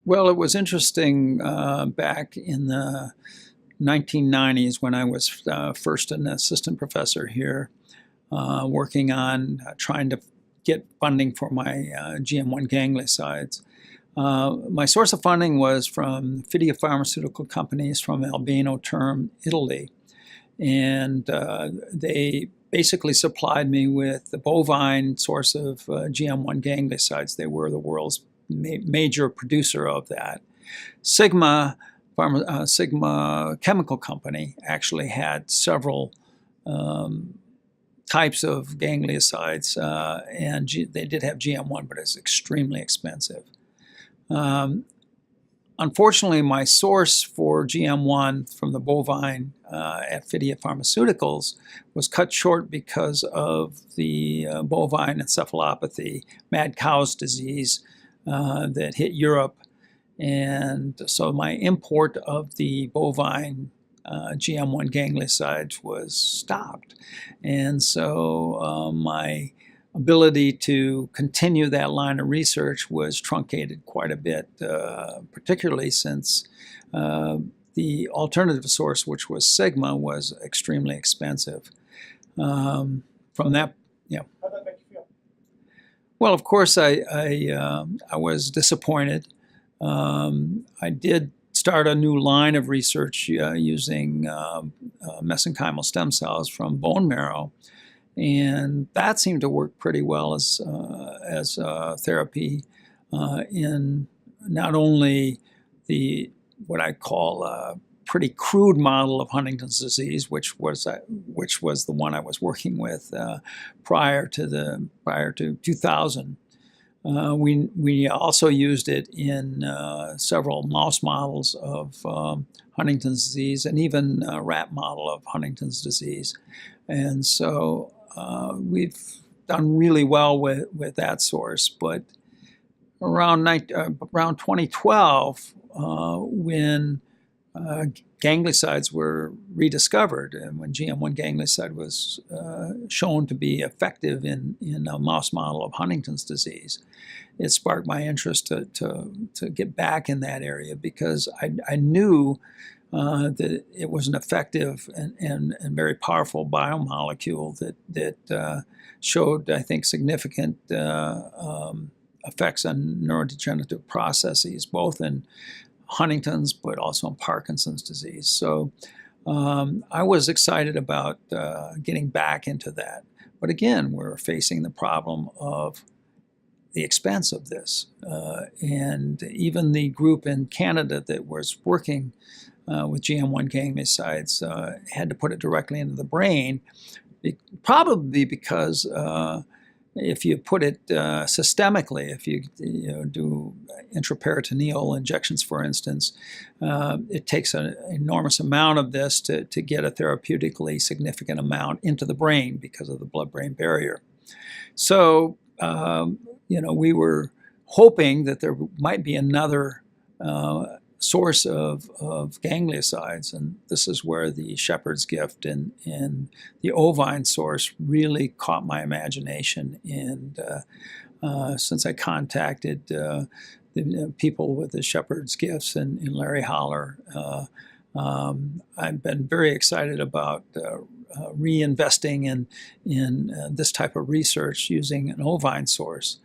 Well, it was interesting back in the 1990s when I was first an assistant professor here, working on trying to get funding for my GM1 gangliosides. My source of funding was from Fidia pharmaceutical companies from Albano Terme, Italy. And they basically supplied me with the bovine source of GM1 gangliosides. They were the world's major producer of that. Sigma Chemical Company actually had several types of gangliosides, and they did have GM1, but it's extremely expensive. Unfortunately, my source for GM1 from the bovine at Fidia Pharmaceuticals was cut short because of the bovine encephalopathy, mad cow's disease, that hit Europe. And so my import of the bovine GM1 gangliosides was stopped. And so my ability to continue that line of research was truncated quite a bit, particularly since the alternative source, which was Sigma, was extremely expensive. From that, yeah. How did that make you feel? Well, of course, I was disappointed. I did start a new line of research using mesenchymal stem cells from bone marrow, and that seemed to work pretty well as therapy in not only the what I call a pretty crude model of Huntington's disease, which was the one I was working with prior to 2000. We also used it in several mouse models of Huntington's disease and even a rat model of Huntington's disease. And so we've done really well with that source. But around 2012, when gangliosides were rediscovered, and when GM1 ganglioside was shown to be effective in a mouse model of Huntington's disease, it sparked my interest to get back in that area, because I knew that it was an effective and very powerful biomolecule that showed, I think, significant effects on neurodegenerative processes, both in Huntington's but also in Parkinson's disease. So I was excited about getting back into that. But again, we're facing the problem of the expense of this. And even the group in Canada that was working with GM1 gangliosides had to put it directly into the brain, probably because if you put it systemically, if you do intraperitoneal injections, for instance, it takes an enormous amount of this to get a therapeutically significant amount into the brain because of the blood-brain barrier. So, we were hoping that there might be another source of gangliosides, and this is where the shepherd's gift and the ovine source really caught my imagination. And since I contacted the people with the shepherd's gifts and Larry Holler, I've been very excited about reinvesting in this type of research using an ovine source.